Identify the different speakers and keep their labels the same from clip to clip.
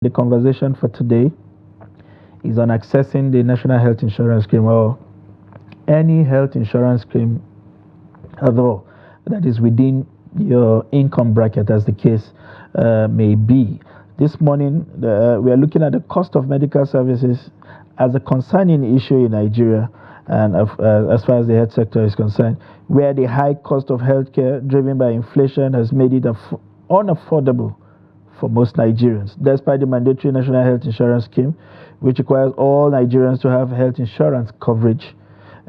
Speaker 1: The conversation for today is on accessing the National Health Insurance Scheme or any health insurance scheme at all that is within your income bracket, as the case may be. This morning, we are looking at the cost of medical services as a concerning issue in Nigeria, and as far as the health sector is concerned, where the high cost of healthcare driven by inflation has made it unaffordable for most Nigerians, despite the mandatory National Health Insurance Scheme, which requires all Nigerians to have health insurance coverage.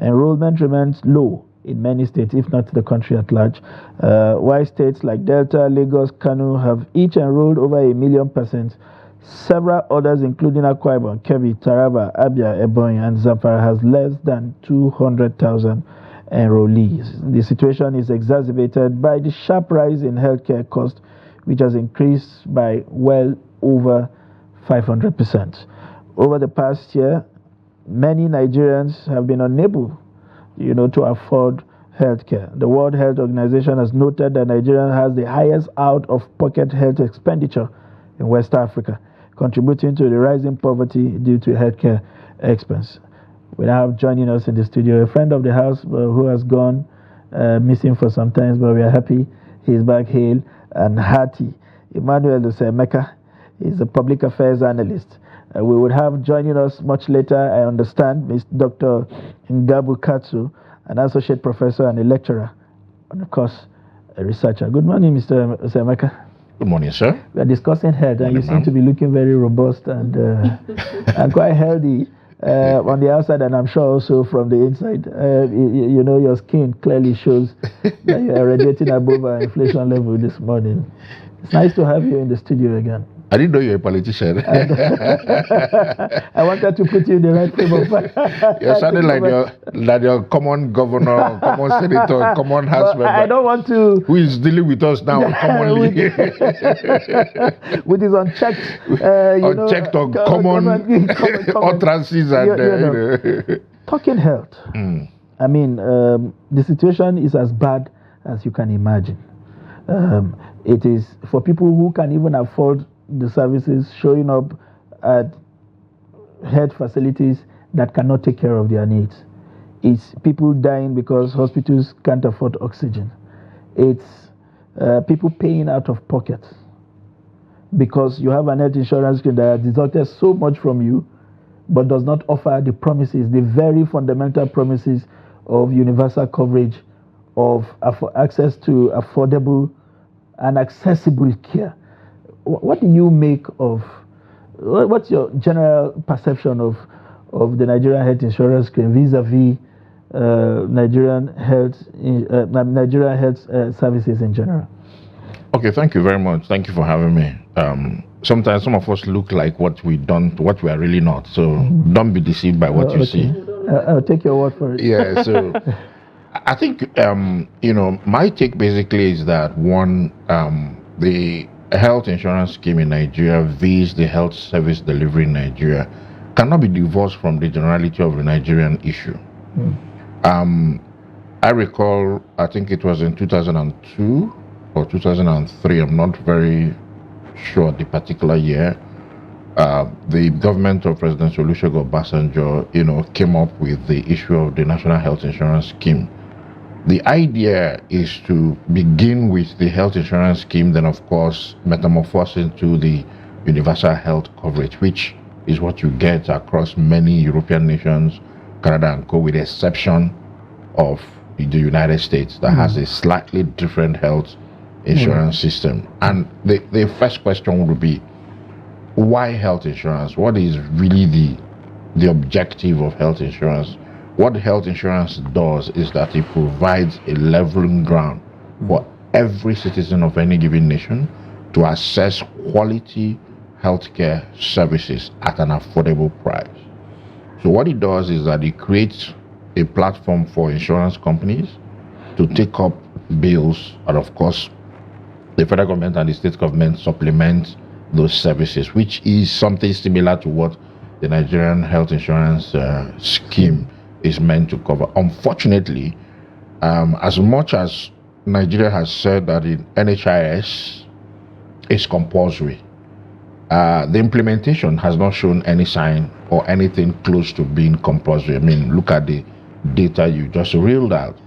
Speaker 1: Enrollment remains low in many states, if not the country at large, while states like Delta, Lagos, Kano have each enrolled over 1 million persons. Several others, including Akwa Ibom, Kebbi, Taraba, Abia, Ebonyi, and Zamfara, has less than 200,000 enrollees. The situation is exacerbated by the sharp rise in healthcare costs, which has increased by well over 500%. Over the past year, many Nigerians have been unable, to afford healthcare. The World Health Organization has noted that Nigeria has the highest out-of-pocket health expenditure in West Africa, contributing to the rising poverty due to healthcare expense. We now have joining us in the studio a friend of the house who has gone missing for some time, but we are happy he's back, hale and hearty. Emmanuel Osemeke is a public affairs analyst. We would have joining us much later, I understand, Dr. Nghargbu, an associate professor and a lecturer, and of course, a researcher. Good morning, Mr. Osemeke.
Speaker 2: Good morning, sir.
Speaker 1: We are discussing health, and you seem to be looking very robust and and quite healthy on the outside, and I'm sure also from the inside. Your skin clearly shows that you are radiating above our inflation level this morning. It's nice to have you in the studio again.
Speaker 2: I didn't know you're a politician.
Speaker 1: I wanted to put you in the right frame of mind.
Speaker 2: You're sounding like your common governor, common senator, common house member.
Speaker 1: I don't want to.
Speaker 2: Who is dealing with us now commonly?
Speaker 1: With his unchecked,
Speaker 2: unchecked or common utterances and
Speaker 1: talking health. I mean, the situation is as bad as you can imagine. It is for people who can even afford the services showing up at health facilities that cannot take care of their needs. It's people dying because hospitals can't afford oxygen. It's people paying out of pocket because you have an health insurance scheme that has deducted so much from you but does not offer the promises, the very fundamental promises of universal coverage, of access to affordable and accessible care. What do you make of, what's your general perception of the Nigerian health insurance scheme vis-a-vis Nigerian health services in general?
Speaker 2: Okay, thank you very much. Thank you for having me. Sometimes some of us look like what we are really not. So don't be deceived by what you see.
Speaker 1: I'll take your word for it.
Speaker 2: Yeah, so I think, my take basically is that one, the health insurance scheme in Nigeria vis the health service delivery in Nigeria cannot be divorced from the generality of the Nigerian issue. I recall, I think it was in 2002 or 2003, I'm not very sure the particular year, the government of President Olusegun Obasanjo, came up with the issue of the National Health Insurance Scheme. The idea is to begin with the health insurance scheme, then of course metamorphose into the universal health coverage, which is what you get across many European nations, Canada and co, with the exception of the United States that has a slightly different health insurance system. And the first question would be, why health insurance? What is really the objective of health insurance? What health insurance does is that it provides a leveling ground for every citizen of any given nation to access quality healthcare services at an affordable price. So what it does is that it creates a platform for insurance companies to take up bills, and of course the federal government and the state government supplement those services, which is something similar to what the Nigerian health insurance scheme is meant to cover. Unfortunately, as much as Nigeria has said that in NHIS is compulsory, The implementation has not shown any sign or anything close to being compulsory. I mean, look at the data you just reeled out.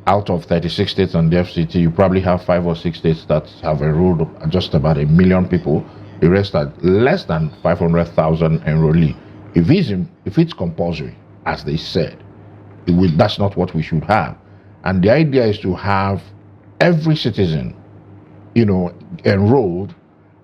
Speaker 2: Out of 36 states on the FCT, you probably have 5 or 6 states that have enrolled just about 1 million people. The rest are less than 500,000 enrollee. If it's compulsory, as they said, that's not what we should have. And the idea is to have every citizen, enrolled,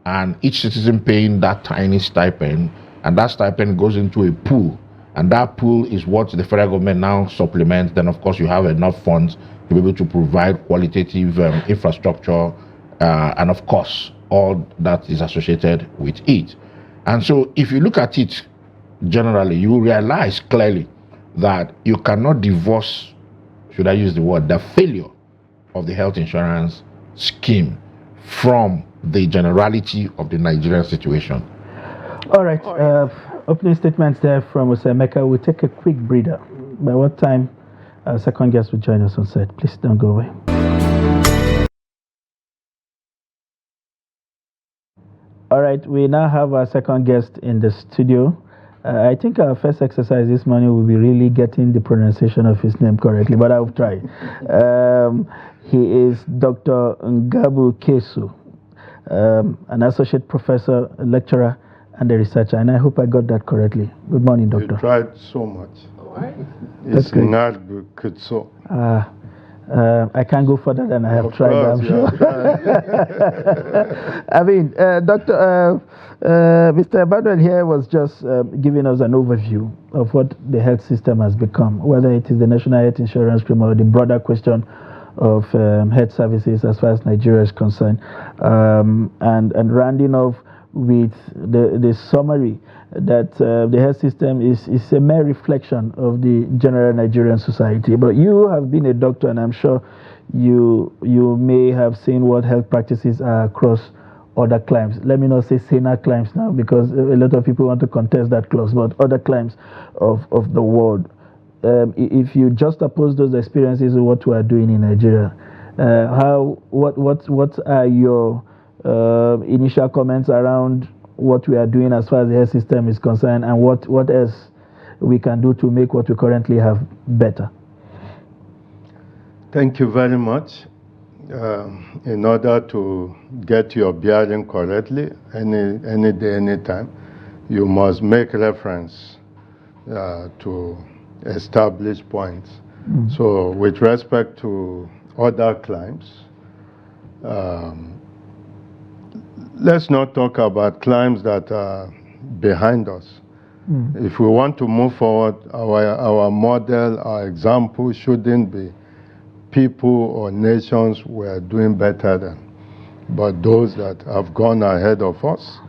Speaker 2: and each citizen paying that tiny stipend, and that stipend goes into a pool, and that pool is what the federal government now supplements. Then of course you have enough funds to be able to provide qualitative infrastructure, and of course all that is associated with it. And so if you look at it generally, you realize clearly that you cannot divorce, should I use the word, the failure of the health insurance scheme from the generality of the Nigerian situation.
Speaker 1: All right. Opening statements there from Osemeke. We'll take a quick breather. By what time our second guest will join us on set? Please don't go away. All right. We now have our second guest in the studio. I think our first exercise this morning will be really getting the pronunciation of his name correctly, but I'll try. He is Dr. Nghargbu Kesu, an associate professor, a lecturer, and a researcher, and I hope I got that correctly. Good morning, Doctor.
Speaker 3: You tried so much.
Speaker 1: That's
Speaker 3: It's
Speaker 1: great.
Speaker 3: Nghargbu Kesu.
Speaker 1: I can't go further than I have
Speaker 3: Of
Speaker 1: tried,
Speaker 3: course,
Speaker 1: I'm
Speaker 3: you
Speaker 1: sure.
Speaker 3: have tried.
Speaker 1: I mean, Mr. Emmanuel here was just giving us an overview of what the health system has become, whether it is the national health insurance scheme or the broader question of health services as far as Nigeria is concerned, and rounding off with the summary that the health system is a mere reflection of the general Nigerian society. But you have been a doctor, and I'm sure you may have seen what health practices are across other climes. Let me not say saner climes now, because a lot of people want to contest that clause, but other climes of the world. If you just oppose those experiences with what we are doing in Nigeria, what are your initial comments around what we are doing as far as the health system is concerned, and what else we can do to make what we currently have better?
Speaker 3: Thank you very much. In order to get your bearing correctly, any day, any time, you must make reference to established points. So with respect to other climes, let's not talk about climes that are behind us. If we want to move forward, our model, our example shouldn't be people or nations we're doing better than, but those that have gone ahead of us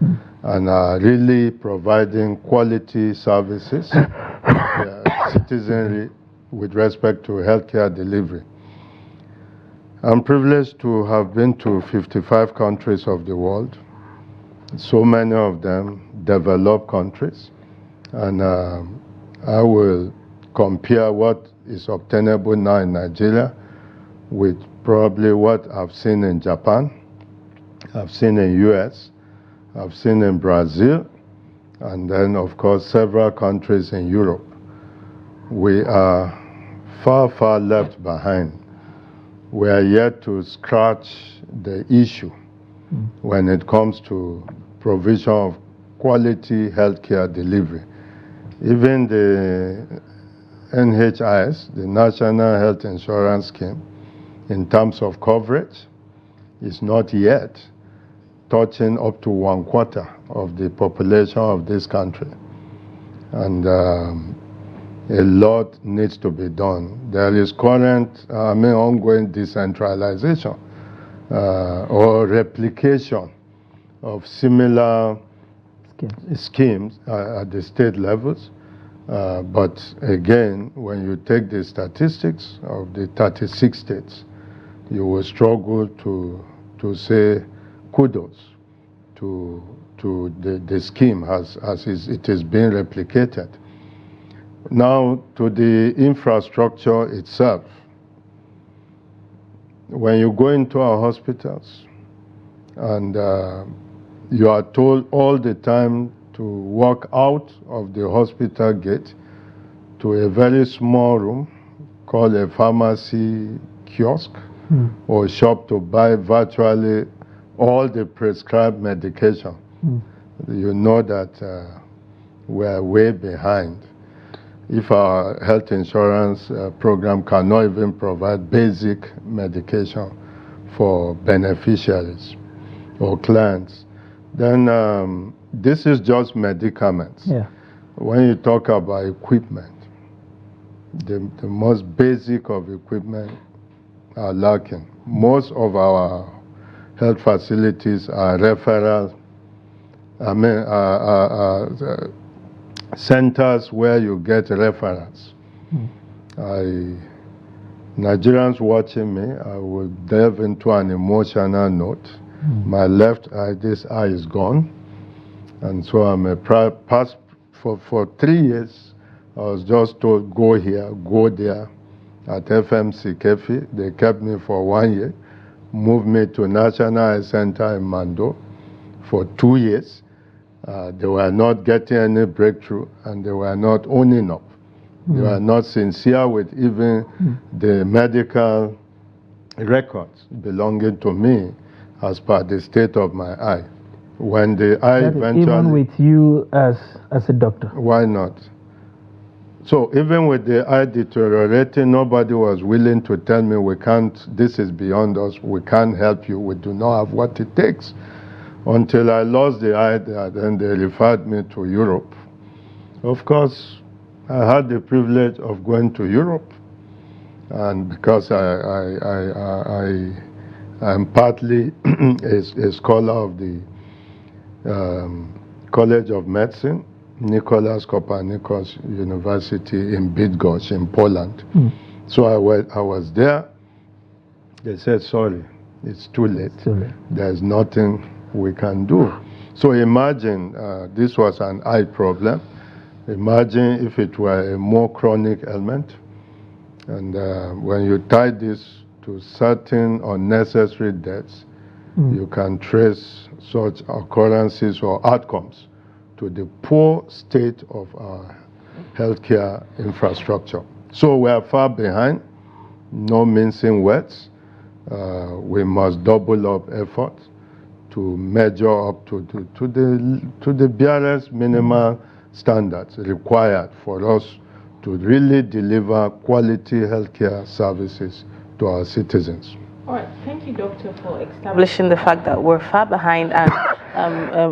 Speaker 3: and are really providing quality services to citizenry with respect to healthcare delivery. I'm privileged to have been to 55 countries of the world, so many of them developed countries, and I will compare what is obtainable now in Nigeria with probably what I've seen in Japan, I've seen in US, I've seen in Brazil, and then of course several countries in Europe. We are far, far left behind. We are yet to scratch the issue when it comes to provision of quality healthcare delivery. Even the NHIS, the National Health Insurance Scheme, in terms of coverage, is not yet touching up to 1/4 of the population of this country. And a lot needs to be done. There is current, ongoing decentralization or replication of similar schemes at the state levels. But again, when you take the statistics of the 36 states, you will struggle to say kudos to the scheme as it is being replicated. Now, to the infrastructure itself. When you go into our hospitals and you are told all the time to walk out of the hospital gate to a very small room called a pharmacy kiosk or shop to buy virtually all the prescribed medication. You know that we're way behind. If our health insurance program cannot even provide basic medication for beneficiaries or clients, then this is just medicaments.
Speaker 1: Yeah.
Speaker 3: When you talk about equipment, the most basic of equipment are lacking. Most of our health facilities are referral, centers where you get referrals. Nigerians watching me, I will delve into an emotional note. My left eye, this eye is gone. And so I'm for 3 years, I was just told, go here, go there. At FMC Kefi, they kept me for 1 year, moved me to National Eye Center in Mando for 2 years. They were not getting any breakthrough, and they were not owning up. They were not sincere with even the medical records belonging to me as per the state of my eye. When the eye eventually...
Speaker 1: Even with you as a doctor?
Speaker 3: Why not? So even with the eye deteriorating, nobody was willing to tell me, we can't, this is beyond us, we can't help you, we do not have what it takes. Until I lost the eye, then they referred me to Europe. Of course, I had the privilege of going to Europe, and because I'm partly a scholar of the College of Medicine, Nicholas Copernicus University in Bydgoszcz in Poland. So I was there. They said, sorry, it's too late. There's nothing we can do. So imagine this was an eye problem. Imagine if it were a more chronic ailment. And when you tie this to certain unnecessary deaths, you can trace such occurrences or outcomes to the poor state of our healthcare infrastructure. So we are far behind, no mincing words. We must double up effort to measure up to the barest minimal standards required for us to really deliver quality healthcare services to our citizens.
Speaker 4: All right, thank you, Doctor, for establishing the fact that we're far behind, and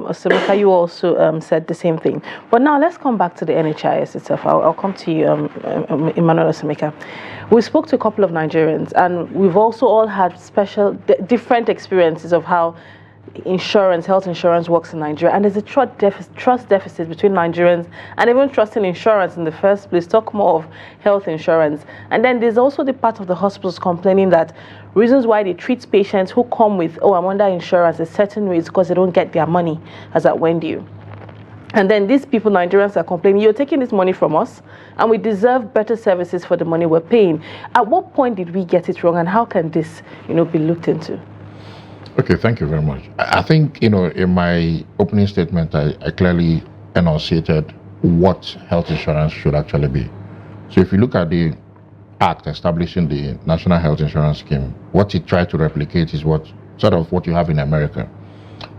Speaker 4: Osemeke, you also said the same thing. But now let's come back to the NHIS itself. I'll come to you, Emmanuel Osemeke. We spoke to a couple of Nigerians, and we've also all had different experiences of how health insurance works in Nigeria, and there's a trust deficit between Nigerians and even trust in insurance in the first place. Talk more of health insurance. And then there's also the part of the hospitals complaining that reasons why they treat patients who come with, oh, I'm under insurance a certain way is because they don't get their money as at when due. And then these people, Nigerians, are complaining, you're taking this money from us and we deserve better services for the money we're paying. At what point did we get it wrong, and how can this, be looked into?
Speaker 2: Okay, thank you very much. I think, in my opening statement, I clearly enunciated what health insurance should actually be. So if you look at the Act establishing the National Health Insurance Scheme, what it tried to replicate is what you have in America,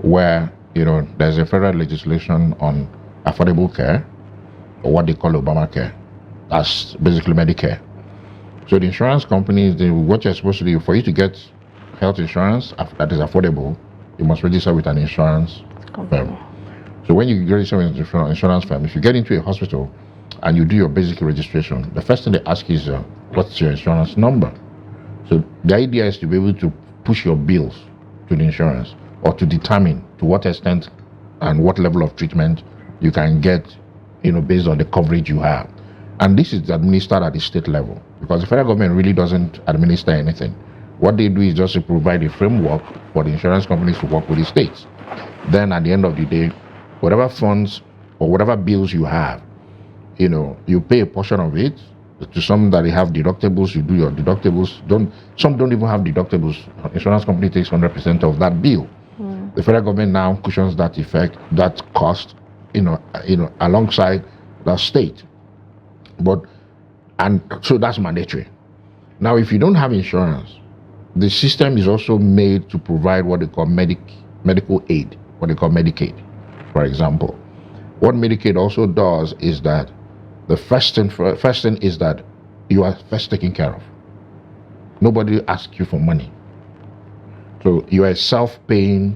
Speaker 2: where, there's a federal legislation on affordable care, or what they call Obamacare. That's basically Medicare. So the insurance companies, what you're supposed to do, for you to get health insurance that is affordable, you must register with an insurance firm. So when you register with an insurance firm, if you get into a hospital and you do your basic registration, the first thing they ask is, what's your insurance number? So the idea is to be able to push your bills to the insurance, or to determine to what extent and what level of treatment you can get, based on the coverage you have. And this is administered at the state level, because the federal government really doesn't administer anything. What they do is just to provide a framework for the insurance companies to work with the states. Then at the end of the day, whatever funds or whatever bills you have, you pay a portion of it. To some that they have deductibles, you do your deductibles. Some don't even have deductibles. Insurance company takes 100% of that bill. The federal government now cushions that effect, that cost, alongside the state. And so that's mandatory. Now, if you don't have insurance, the system is also made to provide what they call medical aid, what they call Medicaid, for example. What Medicaid also does is that the first thing is that you are first taken care of. Nobody asks you for money. So you are a self-paying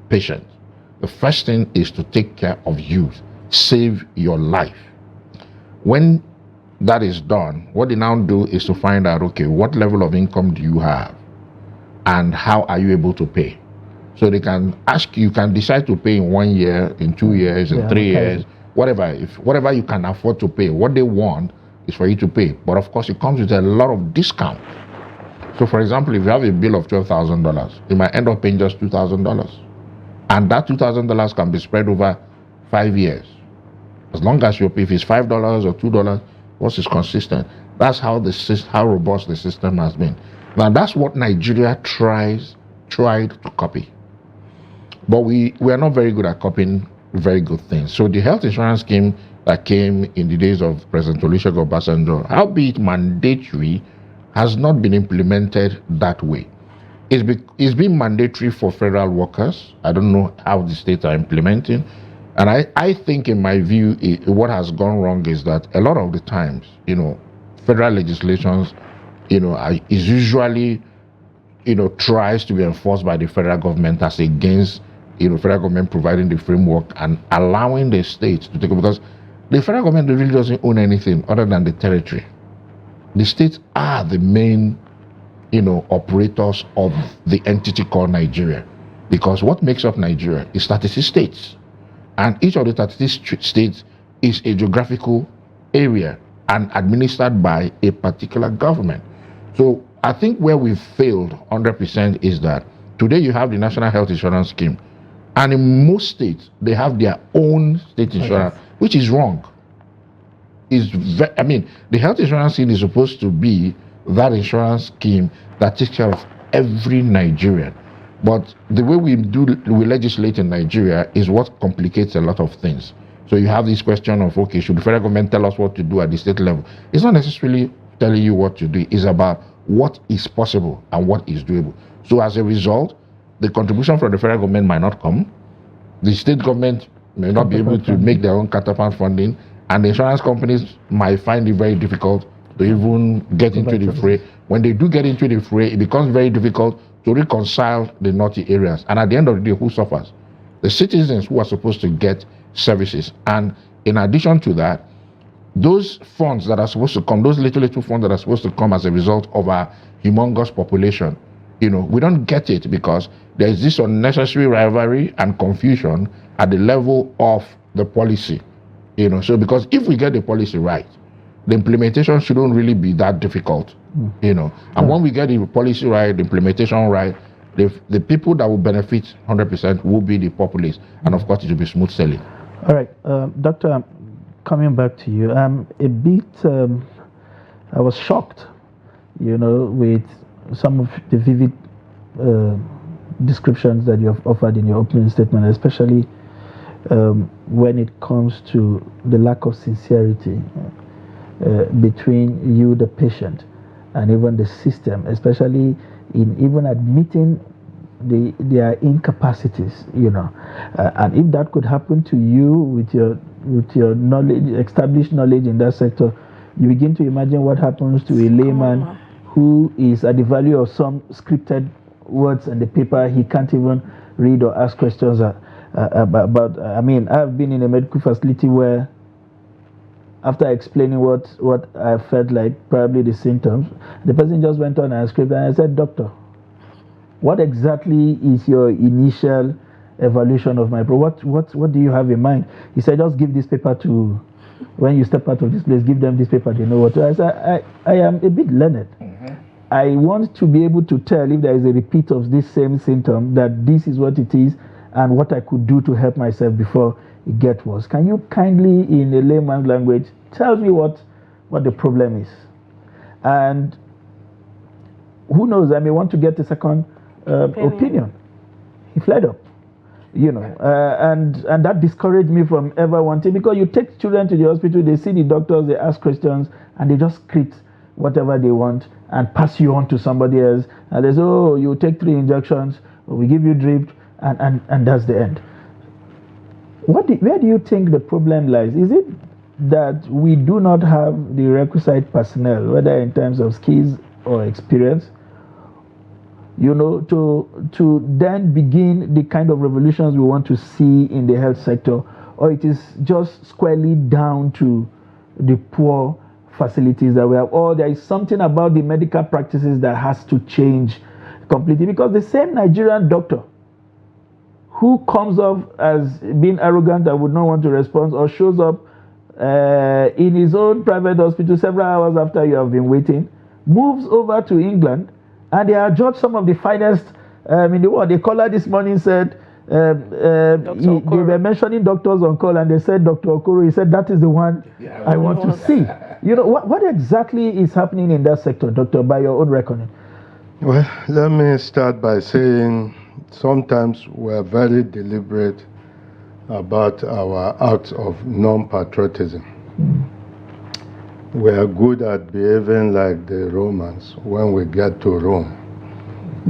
Speaker 2: patient. The first thing is to take care of you, save your life. When that is done, what they now do is to find out, okay, what level of income do you have and how are you able to pay? So they can ask you, can decide to pay in 1 year, in 2 years, in 3 years, whatever you can afford to pay. What they want is for you to pay. But of course, it comes with a lot of discount. So for example, if you have a bill of $12,000, you might end up paying just $2,000. And that $2,000 can be spread over 5 years. As long as you pay, if it's $5 or $2, once it's consistent. That's how robust the system has been. Now that's what Nigeria tried to copy. But we are not very good at copying very good things. So the health insurance scheme that came in the days of President Olusegun Obasanjo, albeit mandatory, has not been implemented that way. It's been mandatory for federal workers. I don't know how the states are implementing. And I think, in my view, what has gone wrong is that a lot of the times, federal legislations, is usually, tries to be enforced by the federal government as against, federal government providing the framework and allowing the states to take it, because the federal government really doesn't own anything other than the territory. The states are the main, operators of the entity called Nigeria, because what makes up Nigeria is 36 states. And each of the 36 states is a geographical area and administered by a particular government. So I think where we've failed 100% is that today you have the National Health Insurance Scheme, and in most states, they have their own state insurance, which is wrong. The health insurance scheme is supposed to be that insurance scheme that takes care of every Nigerian. But the way we legislate in Nigeria is what complicates a lot of things. So you have this question of, okay, should the federal government tell us what to do at the state level? It's not necessarily telling you what to do. It's about what is possible and what is doable. So as a result, the contribution from the federal government might not come. The state government may not be able to make their own counterpart funding, and the insurance companies might find it very difficult to even get into the fray. When they do get into the fray, it becomes very difficult to reconcile the naughty areas. And at the end of the day, who suffers? The citizens who are supposed to get services. And in addition to that, those funds that are supposed to come, those little funds that are supposed to come as a result of our humongous population, we don't get it because there is this unnecessary rivalry and confusion at the level of the policy. So because if we get the policy right, the implementation shouldn't really be that difficult, And when we get the policy right, the implementation right, the people that will benefit 100% will be the populace, and of course it will be smooth sailing.
Speaker 1: All right, Doctor, coming back to you, I was shocked, with some of the vivid descriptions that you have offered in your opening statement, especially when it comes to the lack of sincerity between you, the patient, and even the system, especially in even admitting their incapacities, and if that could happen to you with your knowledge, established knowledge in that sector, you begin to imagine what happens to a layman who is at the value of some scripted words on the paper he can't even read or ask questions about. I've been in a medical facility where, after explaining what I felt like probably the symptoms, the person just went on and scripted, and I said, "Doctor, what exactly is your initial evaluation of my problem? What do you have in mind?" He said, "Just give this paper to, when you step out of this place, give them this paper, they know what to." I said, I am a bit learned. I want to be able to tell if there is a repeat of this same symptom, that this is what it is and what I could do to help myself before it gets worse. Can you kindly, in a layman's language, tell me what the problem is? And who knows, I may want to get a second opinion. he fled up. And that discouraged me from ever wanting, because you take children to the hospital, they see the doctors, they ask questions, and they just script whatever they want and pass you on to somebody else. And they say, oh, you take 3 injections, we give you drip, and that's the end. Where do you think the problem lies? Is it that we do not have the requisite personnel, whether in terms of skills or experience, to then begin the kind of revolutions we want to see in the health sector, or it is just squarely down to the poor facilities that we have, or there is something about the medical practices that has to change completely? Because the same Nigerian doctor who comes off as being arrogant and would not want to respond, or shows up in his own private hospital several hours after you have been waiting, moves over to England, and they are judged some of the finest in the world. The caller this morning said they were mentioning doctors on call, and they said Dr. Okoro. He said that is the one I want to see. What exactly is happening in that sector, Doctor, by your own reckoning?
Speaker 3: Well, let me start by saying sometimes we're very deliberate about our acts of non-patriotism. We are good at behaving like the Romans when we get to Rome.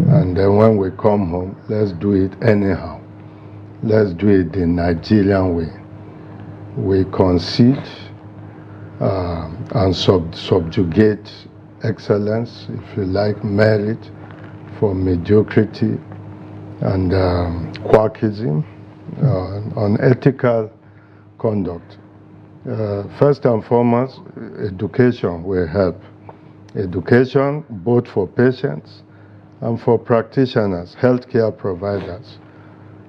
Speaker 3: And then when we come home, let's do it anyhow. Let's do it the Nigerian way. We concede and subjugate excellence, if you like, merit for mediocrity and quackism, unethical conduct. First and foremost, education will help. Education, both for patients and for practitioners, healthcare providers.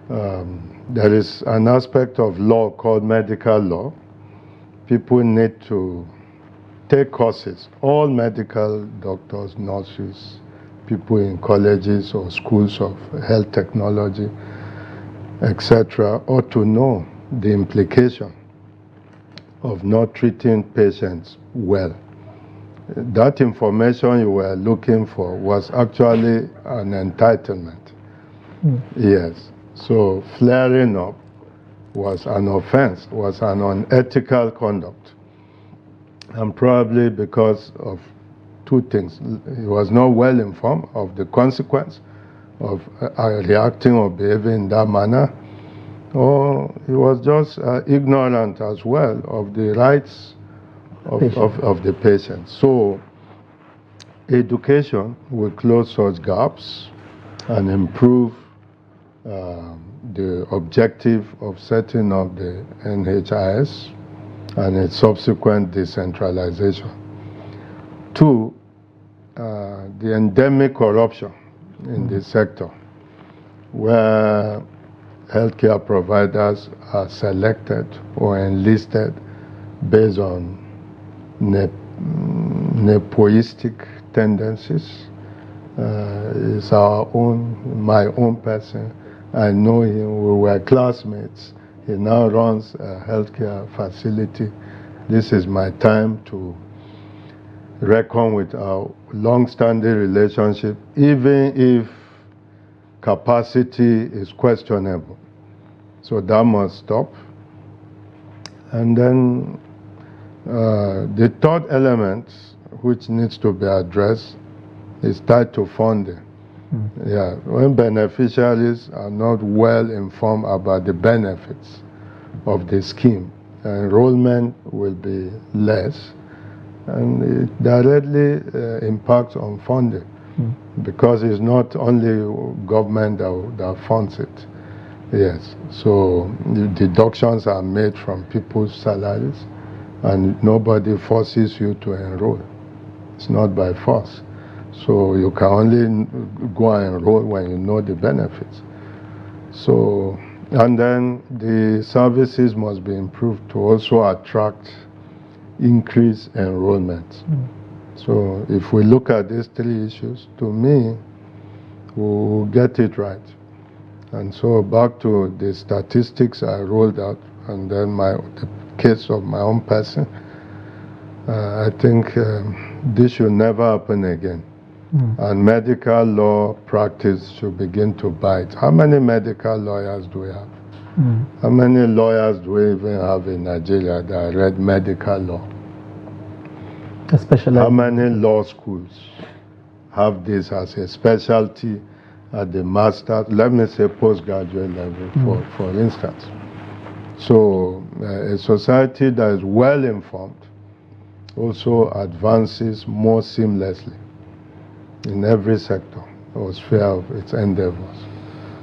Speaker 3: There is an aspect of law called medical law. People need to take courses. All medical doctors, nurses, people in colleges or schools of health technology, etc., ought to know the implication of not treating patients well. That information you were looking for was actually an entitlement. Yes. So flaring up was an offense, was an unethical conduct. And probably because of 2 things. He was not well informed of the consequence of reacting or behaving in that manner, or he was just ignorant as well of the rights of the patient. So education will close such gaps and improve the objective of setting up the NHIS and its subsequent decentralization. 2, the endemic corruption in the sector, where healthcare providers are selected or enlisted based on nepoistic tendencies. Is my own person. I know him, we were classmates. He now runs a healthcare facility. This is my time to reckon with our long-standing relationship, even if capacity is questionable. So that must stop. And then the third element, which needs to be addressed, is tied to funding. Yeah, when beneficiaries are not well informed about the benefits of the scheme, enrollment will be less, and it directly impacts on funding, because it's not only government that funds it. Yes, so the deductions are made from people's salaries, and nobody forces you to enroll. It's not by force. So you can only go and enroll when you know the benefits. So, and then the services must be improved to also attract increased enrollment. So if we look at these 3 issues, to me, we'll get it right. And so back to the statistics I rolled out, and then the case of my own person, I think this should never happen again. and medical law practice should begin to bite. How many medical lawyers do we have? How many lawyers do we even have in Nigeria that read medical law?
Speaker 1: Especially
Speaker 3: how many law schools have this as a specialty at the master, let me say postgraduate level, for instance? So a society that is well informed also advances more seamlessly in every sector or sphere of its endeavors.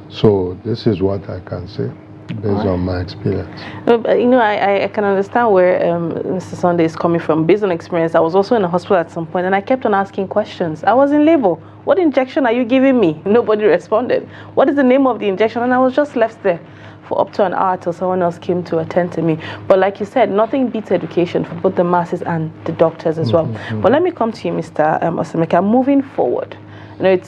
Speaker 3: So this is what I can say based on my experience.
Speaker 4: You know, I can understand where Mr. Sunday is coming from. Based on experience, I was also in a hospital at some point and I kept on asking questions. I was in labor. What injection are you giving me? Nobody responded. What is the name of the injection? And I was just left there for up to an hour till someone else came to attend to me. But like you said, nothing beats education for both the masses and the doctors as well. But let me come to you, Mr. Osemeke. Moving forward, you know,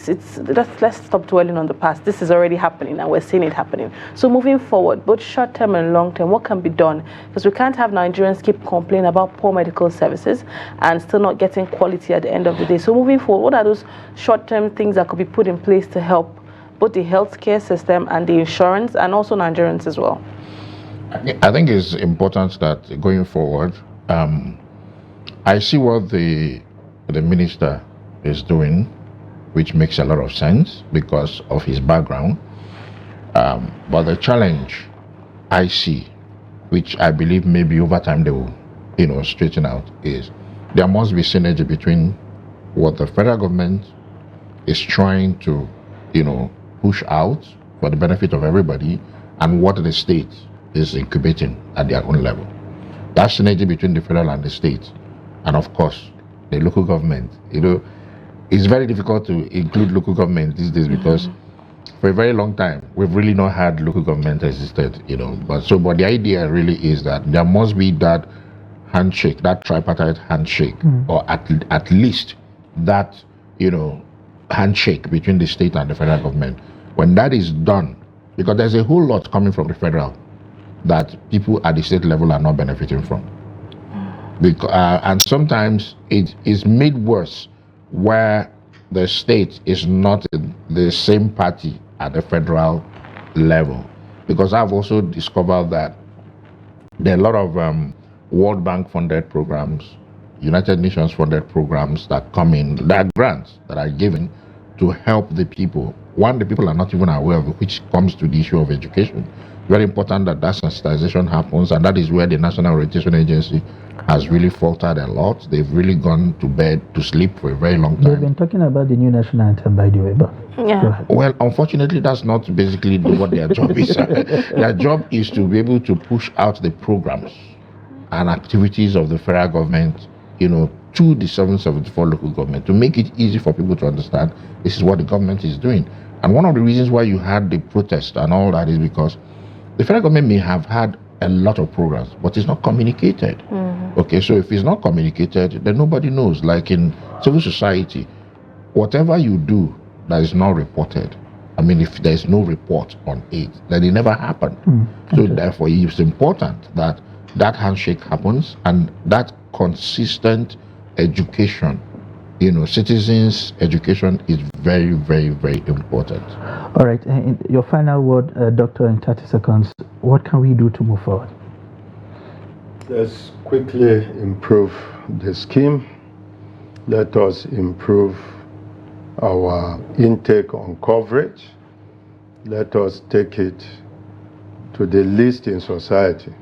Speaker 4: let's stop dwelling on the past. This is already happening and we're seeing it happening. So moving forward, both short-term and long-term, what can be done? Because we can't have Nigerians keep complaining about poor medical services and still not getting quality at the end of the day. So moving forward, what are those short-term things that could be put in place to help both the healthcare system and the insurance and also Nigerians as well?
Speaker 2: I think it's important that going forward, I see what the minister is doing, which makes a lot of sense because of his background. But the challenge I see, which I believe maybe over time they will, straighten out, is there must be synergy between what the federal government is trying to, push out for the benefit of everybody and what the state is incubating at their own level. That synergy between the federal and the state, and of course, the local government, it's very difficult to include local government these days because for a very long time, we've really not had local government existed, But the idea really is that there must be that handshake, that tripartite handshake, or at least that, handshake between the state and the federal government. When that is done, because there's a whole lot coming from the federal that people at the state level are not benefiting from. And sometimes it is made worse where the state is not in the same party at the federal level. Because I've also discovered that there are a lot of World Bank funded programs, United Nations funded programs that come in, there are grants that are given to help the people. One, the people are not even aware of it, which comes to the issue of education. Very important that sensitization happens, and that is where the National Orientation Agency has really faltered a lot. They've really gone to bed to sleep for a very long time.
Speaker 1: They've been talking about the new national anthem, by the way, but
Speaker 4: yeah.
Speaker 2: Well, unfortunately, that's not basically what their job is. Their job is to be able to push out the programs and activities of the federal government, to the 774 local government, to make it easy for people to understand this is what the government is doing. And one of the reasons why you had the protest and all that is because the federal government may have had a lot of programs, but it's not communicated. Okay, so if it's not communicated, then nobody knows. Like in civil society, whatever you do that is not reported, if there's no report on it, then it never happened. So therefore, it's important that that handshake happens and that consistent education, citizens' education is very, very, very important.
Speaker 1: All right, and your final word, Doctor, in 30 seconds, what can we do to move forward?
Speaker 3: Let's quickly improve the scheme. Let us improve our intake on coverage. Let us take it to the least in society.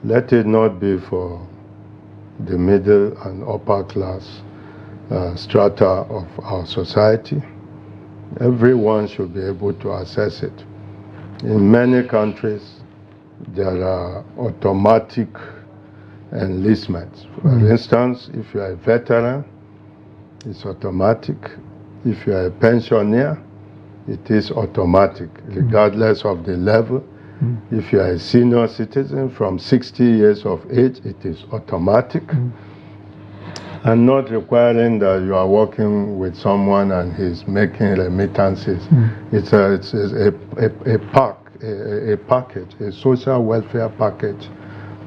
Speaker 3: Let it not be for the middle and upper class strata of our society. Everyone should be able to access it. In many countries, there are automatic enlistments. For instance, if you are a veteran, it's automatic. If you are a pensioner, it is automatic, regardless of the level. If you are a senior citizen from 60 years of age, it is automatic. And not requiring that you are working with someone and he's making remittances. It's a package, a social welfare package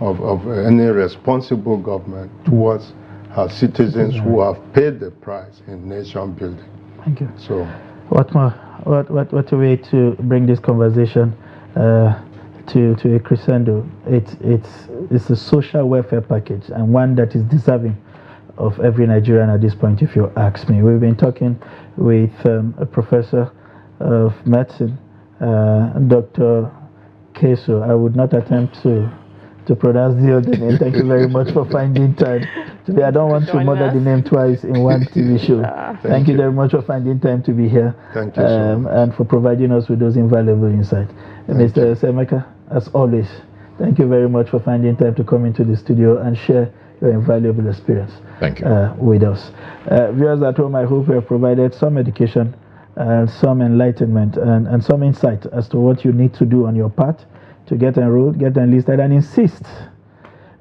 Speaker 3: of any responsible government towards are citizens who have paid the price in nation building.
Speaker 1: Thank you.
Speaker 3: So,
Speaker 1: what more? What a way to bring this conversation to a crescendo. It's a social welfare package, and one that is deserving of every Nigerian at this point, if you ask me. We've been talking with a professor of medicine, Dr. Keso. I would not attempt to pronounce the other name. Thank you very much for finding time today. I don't want to murder the name twice in one TV show. Thank you very much for finding time to be here.
Speaker 3: Thank you so much.
Speaker 1: And for providing us with those invaluable insights. Mr. Osemeke, as always, thank you very much for finding time to come into the studio and share your invaluable experience with us. Viewers at home, I hope we have provided some education, some enlightenment, and some insight as to what you need to do on your part to get enrolled, get enlisted, and insist,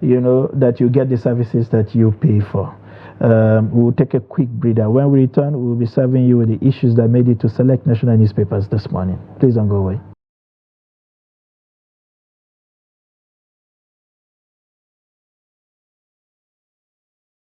Speaker 1: that you get the services that you pay for. We'll take a quick breather. When we return, we'll be serving you with the issues that made it to select national newspapers this morning. Please don't go away.